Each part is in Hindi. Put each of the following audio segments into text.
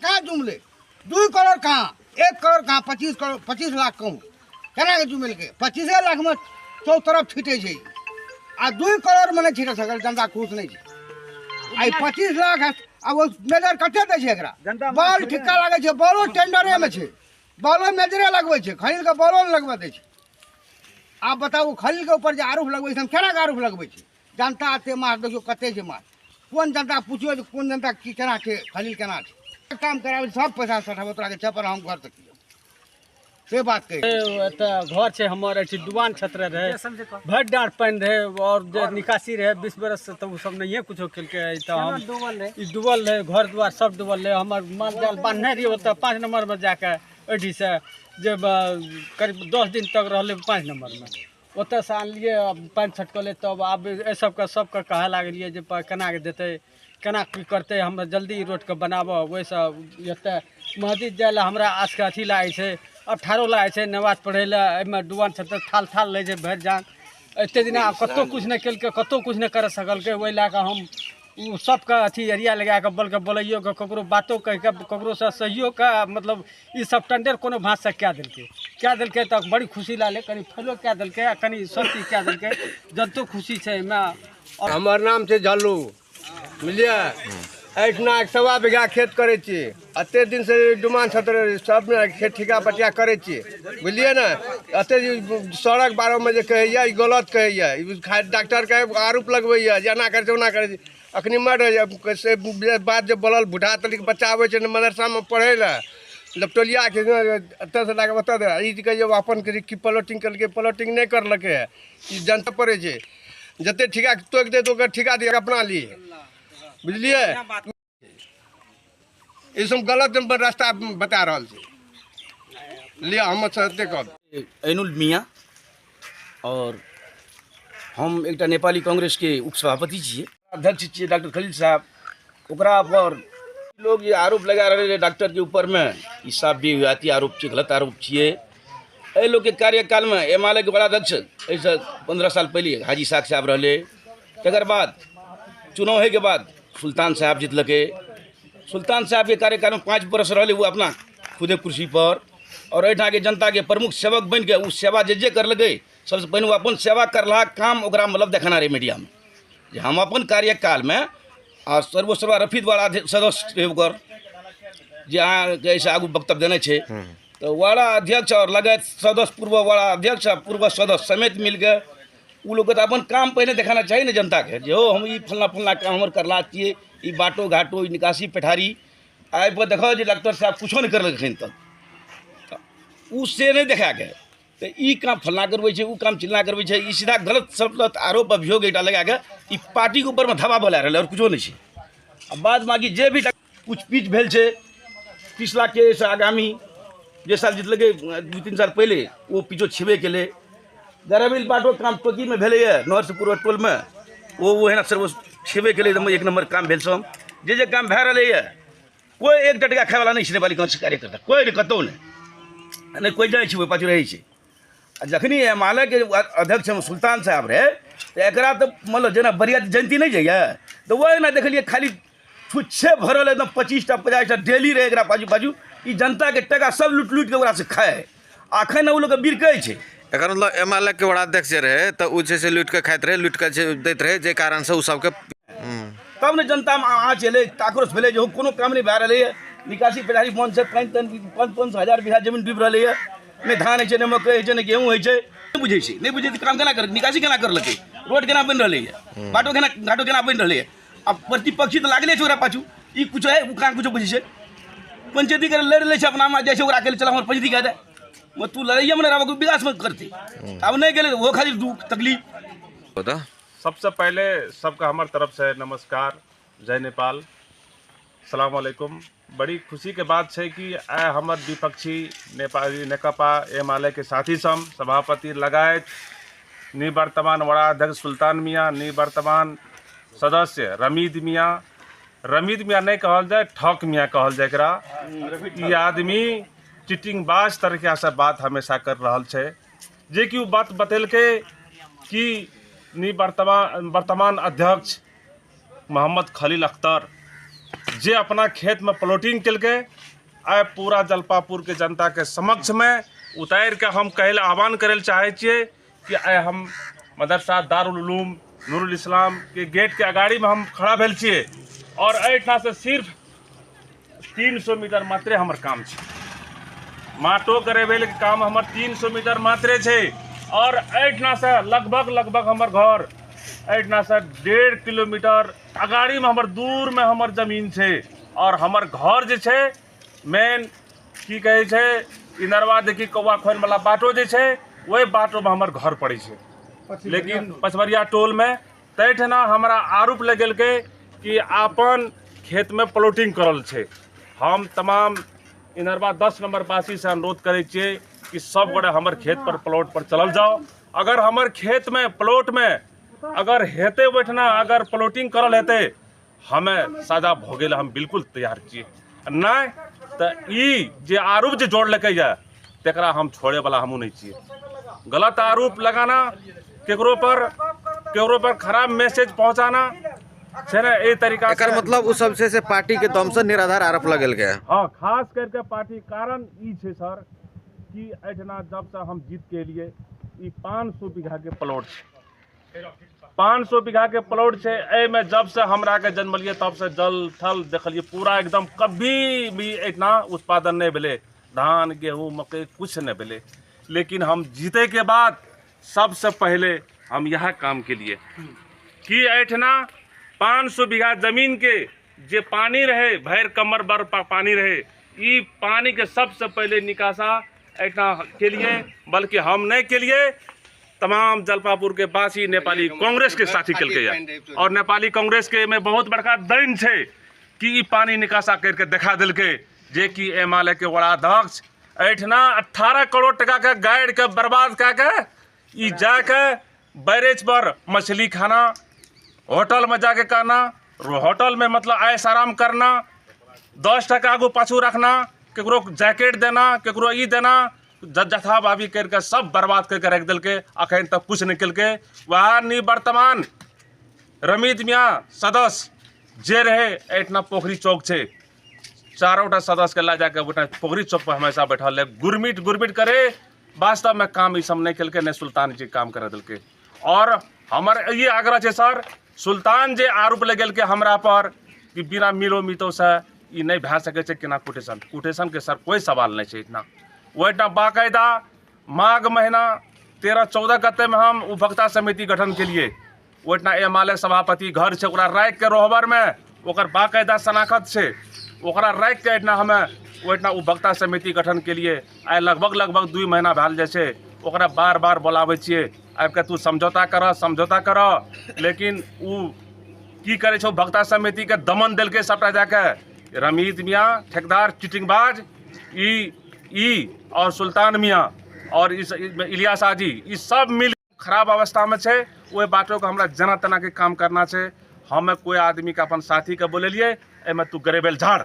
कहाँ जुमले 2 करोड़ कहाँ 1 करोड़ कहाँ 25 लाख कहूँ केना के जुमिल के 25 लाख में चौ तरफ छीटे छै आ 2 करोड़ में नहीं छीटे सकल जनता खुश नहीं छै आई 25 लाख अब मेजर कते दै छै एकरा बॉल ठिक्का लागे छै बॉलो टेंडरे में छै बॉलो मेजरे लगबै छै खरीद के बॉलो लगबा दै छै आप बताओ खलील के ऊपर जो आरोप लगबै छै हम केना के आरोप लगबै छै जनता एते मार देखियो कते छै मार कौन जनता पूछियो कौन जनता की केना छै खलील केना छै काम करावे सब पैसा सठाबो तोरा के चपर हम घर तक से बात कही घर छै हमर डुबान क्षेत्र रहे भर डाँट पानि रहे और जे निकासी रहे 20 बरस से तो सब नहीं कुछ केलकै तो हम डूबल रहे घर द्वार सब डूबल रहे हमर माल जाल बांधने रहिए ओतऽ 5 नंबर में जाके एठी से जब करीब 10 दिन तक रहले 5 नंबर में ओतऽ से आनलिए पानि छटकले तब आब सबके कहे लागलिए जे केना के देते केना की करते हम जल्दी रोड के बनाबो वैसे एते मस्जिद जाए ला हमरा आज के अथी लागे छै 18 लागे छै नमाज पढ़े ला एमे डुबान छतर थाल ले छै भर जान एते दिन कतो कुछ नहीं केलकै कतो कुछ नहीं कर सकलकै ओइ ला के हम सबके अथी एरिया लगा के बल के बोलियो के ककरो बातो कह के ककरो से सहयोग का मतलब ई सब टेंडर कोनो भाष से क्या देलकै तक बड़ी खुशी लाले कनी फलो क्या देलकै कनी शांति क्या देलकै जनतो खुशी छै में हमर नाम छै झल्लू बुझलिए एठना 1.25 बीघा खेत करे छी अते दिन से डुमान छतर सब खेत ठिका पटिया करे छी बुझलिए ने अते सड़क बारे में जे कहैया ई गलत कहैया डॉक्टर के आरोप लगबैया जेना करे ओना करे अखनी मर से बात जे बोलल बूढ़ा तलिक बच्चा आबै छै मदरसा में पढ़े ला लपटोलिया के एतऽ से लाके बता दे ई कहियो अपन की प्लॉटिंग करलकै प्लॉटिंग नहीं करलकै ई जनता पड़े छै जते ठिका तोक दे तो ओकर ठिका दे अपना लिए बुझलिए ये सब गलत नंबर रास्ता बता रहा है लिया हम सत्य कब ऐनुल मियाँ और हम एक नेपाली कांग्रेस के उपसभापति छिए अध्यक्ष छिए डॉक्टर खलील साहब ओकरा पर लोग ये आरोप लगा रहे डॉक्टर के ऊपर में ई साफ बेहुआती आरोप छिए गलत आरोप छिए ए लोग के कार्यकाल में एमएलए के बड़ा अध्यक्ष ऐसे 15 साल पहले हाजी साहब रहे तकर बाद चुनाव है के बाद सुल्तान साहब जीतलके सुल्तान साहब के कार्यकाल में 5 बरस रहे वो अपना खुदे कुर्सी पर और एठा के जनता के प्रमुख सेवक बन के उ सेवा जे करलकै सबसे पहले वो अपन सेवा करला काम ओकरा मतलब देखाना रहे मीडिया में जे हम अपन कार्यकाल में और सर्वोसर्वा रफीद वाला सदस्य ओकर जे अहाँ ऐसे आगू वक्तव्य देने छे तो वाला अध्यक्ष और लगायत सदस्य पूर्व वाला अध्यक्ष पूर्व सदस्य समेत मिलके उ लोग तो अपन काम पहले दिखाना चाहिए ना जनता के जो हम ई फलना काम हमर करला चाहिए ई बाटो घाटो ई निकासी पेठारी आइ पर देखो जे डॉक्टर साहब कुछो नहीं करलखिन तक उ से नहीं देखा के तो ई काम फलना करबै छै उ काम चिलना करबै छै ई सीधा गलत सलत आरोप अभियोग एकटा लगा के ई पार्टी के ऊपर में धवा बोला रहले और कुछो नहीं छै अब बाद बाकी जे भी कुछ पीछ भेल छै पिछला के से आगामी जे साल जीतलकै 2-3 साल पहले वो पीछो छेबे केले ग्रामीण बाटो काम टोकी में भेले नहर से पूर्व टोल में वो है ना सर वो छेबे केले एक नंबर काम भेल सब जे काम भए रहे है कोई एक टटका खाए वाला नहीं छै नेपाली कांग्रेस कार्यकर्ता कोई नहीं कतौ नहीं कोई जाए छै पाछू रहे छै जखनी एमएलए के अध्यक्ष सुल्तान साहब रहे तो एकरा तो मतलब जेना बरिया जयंती नहीं जाइए तो वही ना देखलिए खाली छुच्छे भरल एकदम 25टा 50टा डेली रहे एकरा बाजू ई जनता के टका सब लूट के ओकरा से खाए अखन उ लोग बिरकै छै एकर मतलब एमएलए के बड़ा अध्यक्ष रहे तो उ से लूट के खाइत रहे लूट के दैत रहे जे कारण से उ सबके तब ने जनता में आँच एले आक्रोश भेले जो कोनो काम नहीं भए रहले निकासी पेठारी बंद से 5-5 हजार बीघा जमीन डूब रहले नहीं धान है नहीं मकई है नहीं गेहूँ है नहीं बुझे छै नहीं बुझे काम केना कर निकासी केना करलकै रोड केना बन रहले बाटो केना घाटो केना बन रहले अब प्रतिपक्षी तो लागले छै ओकरा पाछू ई कुछ है उ कहाँ कुछ बुझे छै पंचायती कर लड़ ले अपना में जैसे ओकरा के चला हमर पंचायती कह दे वो तू लड़ाइया में रहा विकास में करती अब नहीं गेले वो खाली दुख तकलीफ बता सबसे पहले सबका हमार तरफ से नमस्कार जय नेपाल सलाम अलैकुम बड़ी खुशी के बात है कि हमर विपक्षी नेपाली नेकपा एमएलए के साथी सम सभापति लगायत निवर्तमान वड़ा अध्यक्ष सुल्तान मियाँ निवर्तमान सदस्य रमीद मियाँ नहीं कहल जाए ठक मियाँ कहल जाए एकरा ई आदमी चिटिंगबाज तरीका से बात हमेशा कर रहा है जे कि बात बतेलके कि वर्तमान अध्यक्ष मोहम्मद खलील अख्तर जे अपना खेत में प्लॉटिंग केलकै आइ पूरा जलपापुर के जनता के समक्ष में उतार के हम कहले आह्वान करे चाहे छियै कि आइ हम मदरसा दारुल उलूम नूरुल इस्लाम के गेट के अगाड़ी में हम खड़ा भेल छियै और एहिठाम से सिर्फ 300 मीटर मात्रे हमर काम छै। माटो करेबे के काम हमर 300 मीटर मात्रे छै और एहिठाम से लगभग हमर घर एहिठाम से 1.5 किलोमीटर अगाड़ी में हमर दूर में हमर जमीन छै और हमर घर जे छै मेन की कहे छै इनरवा देखी कौआ खोन वाला बाटो जे छै वही बाटो में हमर घर पड़े छै। लेकिन पचवरिया टोल में तैठना हमरा आरोप लगेलकै कि अपन खेत में प्लॉटिंग करल छै। हम तमाम इनरवा 10 नंबर वासी से अनुरोध करे छियै कि सब गोटे हमर खेत पर प्लॉट पर चलल जाओ। अगर हमर खेत में प्लॉट में अगर हेते बैठना अगर प्लॉटिंग करल हेते हमें सजा भोगे हम बिल्कुल तैयार छियै। नहीं तो ई जे आरोप जे जोड़लकै या तेकरा हम छोड़े वाला हमू नहीं छियै। गलत आरोप लगाना केकरो पर खराब मैसेज पहुंचाना छै ना ए तरीका एकर मतलब उ सबसे से पार्टी के दम से निराधार आरोप लगल गया। हाँ खास करके पार्टी कारण ई छै सर कि एठना जब से हम जीत के लिए ई 500 बीघा के प्लॉट छै 500 बीघा के प्लॉट छै। एहिमे जब से हमरा के जन्मलिए तब से जल थल देखलिए पूरा एकदम कभी भी इतना उत्पादन नहीं भेले धान गेहूँ मकई कुछ नहीं भेले। लेकिन हम जीते के बाद सबसे पहले हम यह काम के लिए कि एठना 500 बीघा जमीन के जे पानी रहे भैर कमर बर पानी रहे ई पानी के सबसे पहले निकासा एठना के लिए बल्कि हम नहीं के लिए तमाम जलपापुर के वासी नेपाली कांग्रेस के साथी केलकै और नेपाली कांग्रेस के में बहुत बड़का दैन छै कि ई पानी निकासा करके देखा देलकै जे कि एमाले के बड़ा अध्यक्ष एठना 18 करोड़ टका के गाड़ के बर्बाद कऽ के ई जाके बैरेज पर मछली खाना होटल में जाके खाना होटल में मतलब ऐश आराम करना 10 टका आगू पाछू रखना केकरो जैकेट देना केकरो ई देना जथा भाभी करके सब बर्बाद करके रख दिलके अखन तक कुछ नहीं केलकै। वह निवर्तमान रमीत मियाँ सदस्य जे रहे एठना पोखरी चौक छै 4टा सदस्य के ला जाके पोखरी चौक पर हमेशा बैठल है गुरमिट करे वास्तव में काम ई सब नहीं केलकै नहीं सुल्तान जी काम कर दिलकै। और हमर ये आग्रह छै सर सुल्तान जे आरोप लगेलकै हमरा पर कि बिना मिलो मितो से ई नहीं भए सकै छै केना कुटेशन के सर कोई सवाल नहीं छै। इतना ओहिठा बाकायदा माघ महीना 13-14 कते में हम उपभोक्ता समिति गठन के लिए ओहिठा एमाले सभापति घर छै ओकरा राखि के रोहबर में ओकर बाकायदा शनाखत छै ओकरा राखि के एठना हमें ओहिठा उपभोक्ता समिति गठन के लिए आइ लगभग 2 महीना भए जाइ छै ओकरा बार बोलाबै छियै आबि के तू समझौता कर लेकिन उ की करे छौ उपभोक्ता समिति के दमन देलकै सबटा जाके रमीत मियाँ ठेकेदार चिटिंगबाज ई और सुल्तान मियाँ और इलियास आजी ई सब मिल खराब अवस्था में छै। ओहि बातों को हमरा जना तना के काम करना छै। हमें कोई आदमी के अपन साथी के बोलेलिए एमे तू गरेबेल झाड़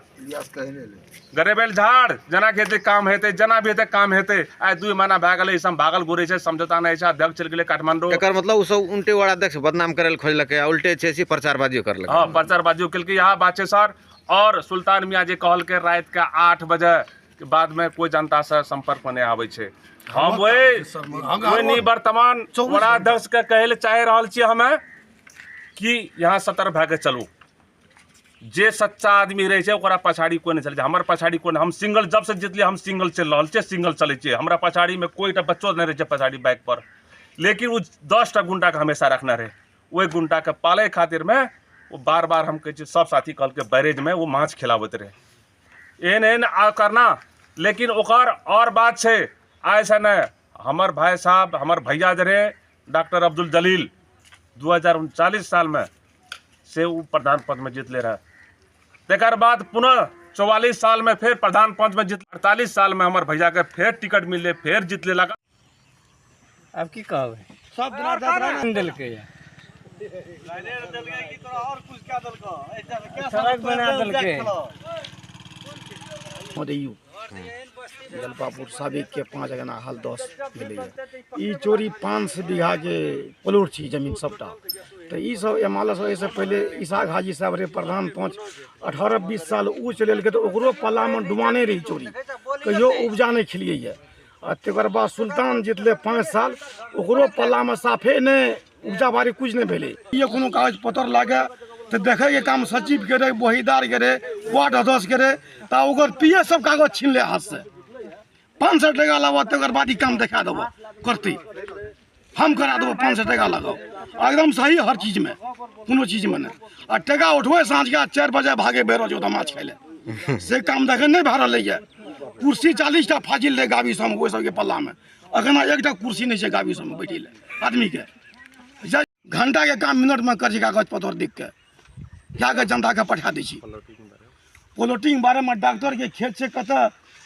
जना के हेते काम हेते जना भी हेते काम हेते आइ 2 महीना भए गेलै सब भागल घुरे छै समझौता नहीं छै अध्यक्ष चल गेलै काठमांडू। एकर मतलब उ सब उल्टे वाला अध्यक्ष बदनाम करे ल खोजलकै उल्टे छै सी प्रचारबाजी करलकै। हां प्रचारबाजी केलकै यह बात छै सर। और सुल्तान मियाँ जे कहलकै रात के 8 बजे के बाद में कोई जनता से संपर्क में नहीं आबै छै। हम वही निवर्तमान बड़ा अध्यक्ष के कहले चाहे रहल छियै हमें कि यहाँ सतर्क भए के चलू जे सच्चा आदमी रहे छै ओकरा पछाड़ी कोई नहीं चले छै। हमर पछाड़ी कोई हम सिंगल जब से जीतलिए हम सिंगल चल रहल छियै सिंगल चले छियै हमरा पछाड़ी में कोई बच्चो नहीं रहे छै पछाड़ी बाइक पर। लेकिन वो 10टा गुंडा के हमेशा रखना रहे वही गुंडा के पाले खातिर में वो बार हम कहे सब साथी कल के बैरेज में वो माछ खिलावत रहे एहन करना। लेकिन ओकर और बात छै आइ से न हमर भाई साहब हमर भैया जे रहे डॉक्टर अब्दुल जलील 2039 साल में से वो प्रधान पद में जीतले रहे। तेकर बाद पुनः 44 साल में फिर प्रधान पद में जीत 48 साल में हमर भैया के फिर टिकट मिले फिर जीतले लगा। अब की कहबै सब दिना देलकै सड़क बना देलकै जलपापुर साबिक के 5 अगना हाल 10 भेलैया ई चोरी 5 बीघा के प्लॉट छी जमीन सबटा तो ई सब एमाले से पहले इसाक हाजी साहब रे प्रधान 18-20 साल ऊ चलेलकै तो ओकरो पल्ला में डुबाने रही चोरी कहियो उपजा नहीं खिलिए है आ तकर बाद सुल्तान जितले 5 साल ओकरो पल्ला में साफे नहीं उपजा बाड़ी कुछ नहीं भेले ये कोनो कागज पत्र लागे तो देखे के काम सचिव के रहे बहीदार के रहे वार्ड अध्यक्ष के रहे ता ओकर पीए सब कागज छीन ले हाथ से 500 टका लगाओ तकर बाद ई काम देखा देबो करते हम करा देबो 500 टका लगाओ एकदम सही हर चीज में कोनो चीज में नहीं आ टका उठवे साँझ के 4 बजे भागे बेरो जो माछ खाइले से काम देखे नहीं भा रही है कुर्सी 40 टा फाजिल ले गावी सब ओइ सब के पल्ला में अखन एकटा कुर्सी नहीं है गावी सब में बैठिले आदमी के घंटा के काम मिनट में कर कागज पत्र दिख के जाके जनता के पठा दी प्लॉटिंग बारे में डॉक्टर के खेत से कत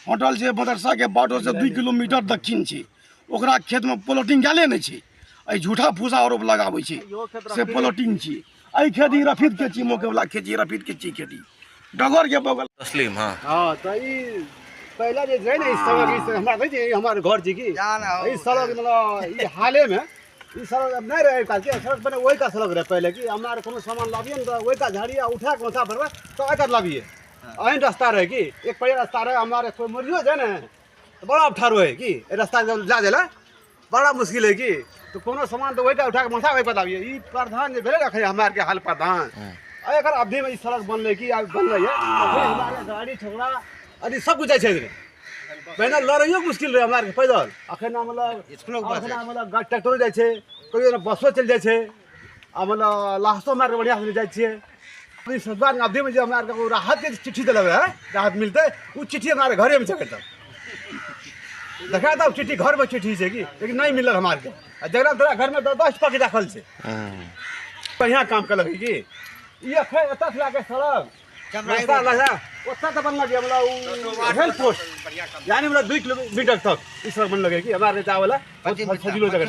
होटल से मदरसा के बाटो से 2 किलोमीटर दक्षिण छी ओकरा खेत में प्लॉटिंग गाले नहीं छी आई झूठा फूसा आरोप लगाबै छी से प्लॉटिंग छी आई खेती रफीद के छी मोके वाला खेती रफीद के छी खेती डगर के बगल तस्लीम हाँ हाँ तो ई पहला जे छै ने इस सड़क हमरा कहै छै हमर घर छी की ई सड़क मतलब ई हाले में ई सड़क अब नहीं रहे का सड़क बने वही का सड़क रहे पहले की हमारे कोनो सामान लाबिए न तो वही का झाड़िया उठा के ओथा पर तो एकर लाबिए अहन रास्ता रहे की एक पहले रास्ता रहे हमारे कोई मरियो जाए ना तो बड़ा अवठार है कि रास्ता जा देला बड़ा मुश्किल है कि तो कोनो सामान तो वही का उठा के मसा वही पर लाबिए ई प्रधान जे भेले रखे हमारे के हाल प्रधान एकर अवधि में ई सड़क बनले की अब बन रही है अभी हमारे गाड़ी छोकरा अरे सब कुछ छै पहले लड़ाइयो मुश्किल रहे हमारे पैदल अखन मतलब ट्रैक्टरो जाइ छै कहियो बसो चल जाइ छै आ मतलब लाशो मार बढ़िया से जाइ छियै अपनी सरकार अवधि में जो हमारे को राहत के चिट्ठी दिलक है राहत मिलते वो चिट्ठी हमारे घरे में चल देखा था चिट्ठी घर में चिट्ठी छै की लेकिन नहीं मिलल हमारे के जरा तोरा घर में 10 पक रखल छै बढ़िया काम कलक की ये अखन एतऽ से लाके सड़क रास्ता लगा ओतना तो बनना चाहिए मतलब हेल्थ पोस्ट यानी मतलब 2 किलोमीटर तक इस सड़क बन लगे कि हमारे जा वाला फजिलो जगह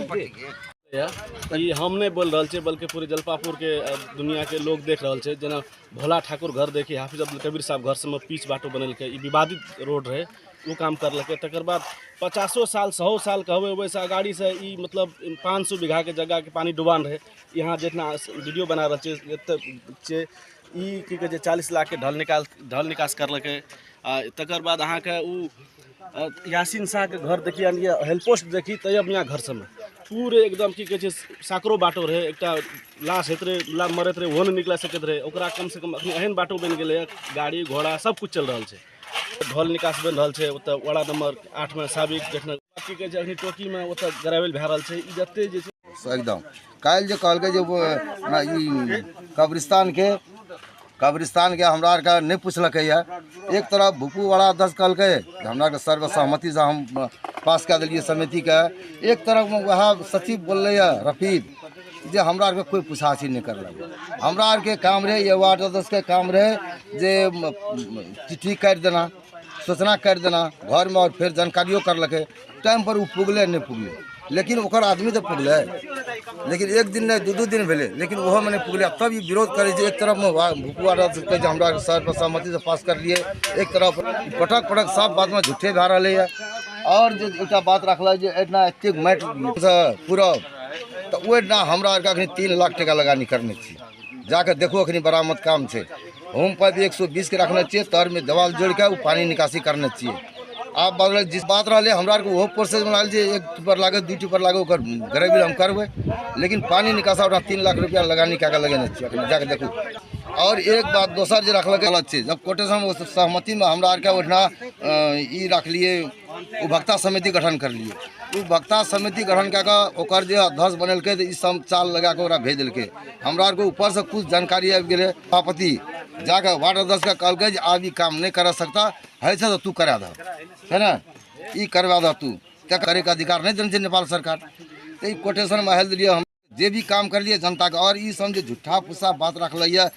ये हम नहीं बोल रहा छे बल्कि पूरे जलपापुर के दुनिया के लोग देख रहा छे जना भोला ठाकुर घर देखिए हाफिज अब्दुल कबीर साहब घर से पीच बाटो बनल के विवादित रोड रहे वो काम करलके तकर बाद 50 साल 100 साल कहबे वैसा गाड़ी से ई मतलब 500 बीघा के जगह के पानी डुबान रहे यहाँ जितना वीडियो बना रहे छे ई की कहे 40 लाख के ढल निकास करलके तकर बाद अहाँ के उ यासीन शाह के घर देखिए हेल्प पोस्ट देखी तब यहाँ घर सब पूरे एकदम की कहे साकरो बाटो रहे एकटा लाश हेत रहे मरत रहे वो नहीं निकल सकते रहे ओकरा कम से कम अखनी एहन बाटो बन गए गाड़ी घोड़ा सब कुछ चल रहा है ढल निकास बन रहा है ओतऽ वार्ड नंबर 8 में साबिक देखना की कहे अखनी टोकी में ओतऽ ग्रेवल भए रहल छै ई जते जे छै एकदम काल जो कहलकै जे कब्रिस्तान के हमरा आर के नहीं पूछलकै है एक तरफ भूपू वाला अध्यक्ष कहलकै हमरा के सर्वसहमति से हम पास कऽ देलियै समिति के एक तरफ में वह सचिव बोललै है रफीद जे हमरा आर के कोई पूछाछी नहीं करलक हमरा आर के काम रहे ये वार्ड अध्यक्ष के काम रहे जे चिट्ठी काटि देना सूचना काटि देना घर में और फिर जानकारियों करलकै टाइम पर वो पुगले नहीं पुगले लेकिन ओकर आदमी तो पुगले लेकिन एक दिन नहीं 2 दिन भेले लेकिन वह में नहीं पुगले तब ये विरोध करे एक तरफ में भूपू वार्ड हमरा सर्वसहमति से पास कर लिए एक तरफ पटक पटक सब बात में झूठे भए रहे है और जो एक बात रखल जे एतना एते माटि पूरा तो ओना हमरा आर के अखनी 3 लाख टका लगानी करने छी जाके देखो अखनी बरामद काम छै होम पाइप 120 के रखने चाहिए तर में देवाल जोड़ के पानी निकासी करने चाहिए आप बगल जिस बात रहा हमरा आर के वो प्रोसेस बना लीजिए 1 टिपर लागे 2 टिपर लागे ओकर ग्रेविल हम करबे लेकिन पानी निकासा ओना 3 लाख रुपया लगानी क्या लगेने चाहिए अखनी जाके देखो और एक बात दोसर जे रखल गलत छै जब कोटेशन सहमति में हमरा आर के ओठना ई रख लिए उपभोक्ता समिति गठन कर लिए उपभोक्ता समिति गठन कऽ कऽ ओकर जे अध्यक्ष बनेलकै तऽ ई सब चाल लगा के ओकरा भेज देलकै हमरा आर के ऊपर से कुछ जानकारी आबि गेलै सभापति जाके वार्ड अध्यक्ष के कहलकै जे आब ई काम नहीं कर सकता है तो तू करा दह है ना ई करवा दह तू क्या करे के अधिकार नहीं देने छै नेपाल सरकार तो ई कोटेशन में हेल दिलियै हम जे भी काम कर लिए जनता के और ई सब जे झूठा फूसा बात रखल है